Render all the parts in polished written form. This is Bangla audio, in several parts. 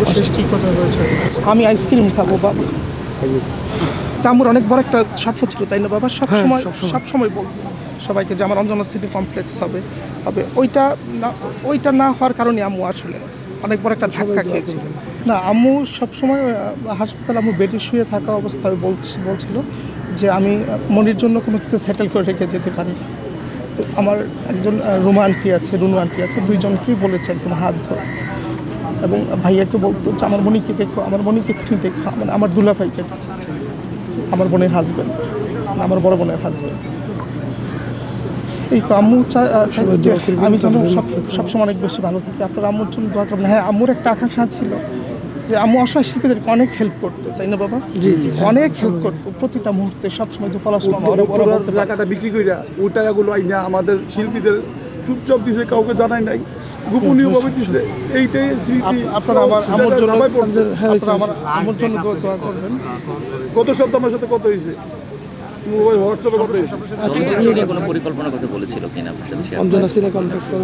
সর্বশেষ কি কথা হয়েছে? আমি আইসক্রিম খাবো বাবা। তা আমার অনেক বড় একটা স্বপ্ন ছিল, তাই না বাবা? সবসময় বলতো সবাইকে যে আমার অঞ্জনা সিটি কমপ্লেক্স হবে। ওইটা না হওয়ার কারণে আম্মু আসলে অনেক বড় একটা ধাক্কা খেয়েছিল। না, আম্মু সবসময় হাসপাতালে আম্মু বেডে শুয়ে থাকা অবস্থায় বলছিল যে আমি মনির জন্য কোনো কিছু সেটেল করে রেখে যেতে পারি। আমার একজন রুমা আন্টি আছে, রুনু আন্টি আছে, দুইজনকেই বলেছে একদম হাত ধরে, এবং ভাইয়াকে বলতো যে আমার মনিকে দেখো, আমার মনিকে তুমি দেখো, মানে আমার দুলাভাই যেটা আমার বোনের হাজব্যান্ড, আমার বড় বোনের হাজব্যান্ড। এই তো আম্মু চাইতো যে আমি যেন সবসময় অনেক বেশি ভালো থাকি। আপনার আম্মুর জন্য দোয়া করবেন। হ্যাঁ, আম্মুর একটা আকাঙ্ক্ষা ছিল যে আম্মু অসহায় শিল্পীদেরকে অনেক হেল্প করতো, তাই না বাবা? জি জি, অনেক হেল্প করতো প্রতিটা মুহূর্তে, সবসময় যে পলাশ মামা টাকাটা বিক্রি করে ওই টাকাগুলো আইনা আমাদের শিল্পীদের চুপচাপ দিছে, কাউকে জানাই নাই, গোপনীয়ভাবে দিছে। এইটাই স্মৃতি। আপনারা আমার আম্মুর জন্য দোয়া করবেন। গত সপ্তাহ আমার সাথে কত হয়েছে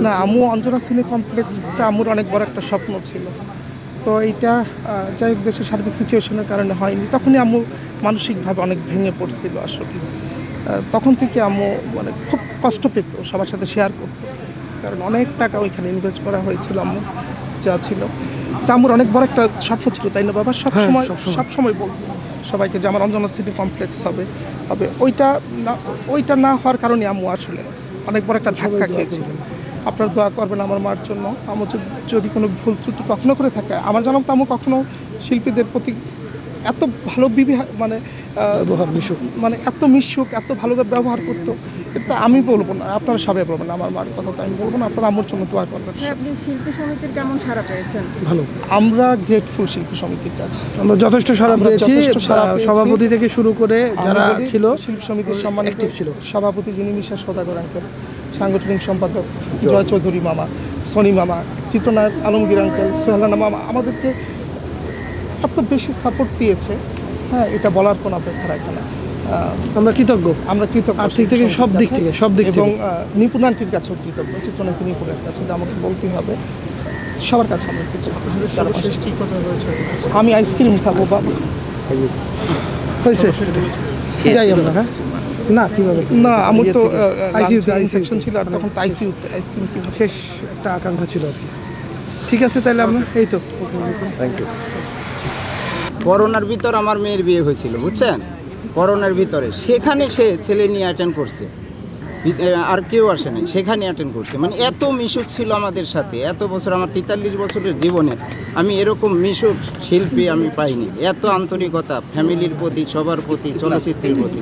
না, আম্মু অঞ্জনা সিনে কমপ্লেক্সটা আম্মুর অনেক বড় একটা স্বপ্ন ছিল। তো এইটা যাই হোক দেশের সার্বিক সিচুয়েশনের কারণে হয়নি। তখনই আম্মু মানসিকভাবে অনেক ভেঙে পড়ছিল আসলে। তখন থেকে আম্মু মানে খুব কষ্ট পেত, সবার সাথে শেয়ার করতো, কারণ অনেক টাকা ওইখানে ইনভেস্ট করা হয়েছিল আম্মু যা ছিল। তা আম্মুর অনেক বড় একটা স্বপ্ন ছিল, তাই না বাবা? সবসময় বলতো সবাইকে যে আমার অঞ্জনা সিটি কমপ্লেক্স হবে। ওইটা না হওয়ার কারণে আম্মু আসলে অনেক বড় একটা ধাক্কা খেয়েছিল। আপনার দোয়া করবেন আমার মার জন্য। আম্মু যদি কোনো ভুল ত্রুটি কখনো করে থাকে, আমার জানাম তো আম্মু কখনো শিল্পীদের প্রতি এত ভালো মানে এত মিশুক, এত ভালোভাবে ব্যবহার করতো, এটা আমি বলবো না, আপনারা সবাই বলবেন, আমার মার কথা তো আমি বলবো না। আপনারা আম্মুর জন্য দোয়া করবেন। আপনি শিল্পী সমিতির কেমন সাড়া পেয়েছেন? ভালো, আমরা গ্রেটফুল শিল্পী সমিতির কাছে। আমরা যথেষ্ট সাড়া পেয়েছি। সভাপতি থেকে শুরু করে যারা ছিল শিল্পী সমিতির সম্মানিত ছিল সভাপতি যিনি মিশা সদাগর আঙ্কেল, সাংগঠনিক সম্পাদক জয় চৌধুরী মামা, সনি মামা, চিত্রনায়ক আলমগীর আঙ্কেল, সোহেলানা মামা আমাদেরকে এত বেশি সাপোর্ট দিয়েছে। হ্যাঁ, এটা বলার কোনো অপেক্ষা রাখে না। আমরা কৃতজ্ঞ আর্থিক থেকে সব দিক থেকে এবং নিপুণান্টির কাছেও কৃতজ্ঞ, চিত্রনায়ক নিপুণের কাছে, এটা আমাকে বলতেই হবে। সবার কাছে আমরা কৃতজ্ঞ। সর্বশেষ কি কথা হয়েছে? আমি আইসক্রিম খাবো বাবা। হয়েছে যাই আমরা। হ্যাঁ না, কীভাবে না, আমার তো আইসিইউতে ইনফেকশন ছিল, আর তখন তো আইসিইউতে আইসক্রিম কি শেষ একটা আকাঙ্ক্ষা ছিল আর কি। ঠিক আছে, তাহলে আমরা এই তো থ্যাংক ইউ। করোনার ভিতর আমার মেয়ের বিয়ে হয়েছিল, বুঝছেন? করোনার ভিতরে সেখানে সে ছেলে নিয়ে অ্যাটেন্ড করছে, আর কেউ আসে নাই, সেখানে অ্যাটেন্ড করছে। মানে এত মিশুক ছিল আমাদের সাথে এত বছর, আমার 43 বছরের জীবনে আমি এরকম মিশুক শিল্পী আমি পাইনি। এত আন্তরিকতা ফ্যামিলির প্রতি, সবার প্রতি, চলচ্চিত্রের প্রতি।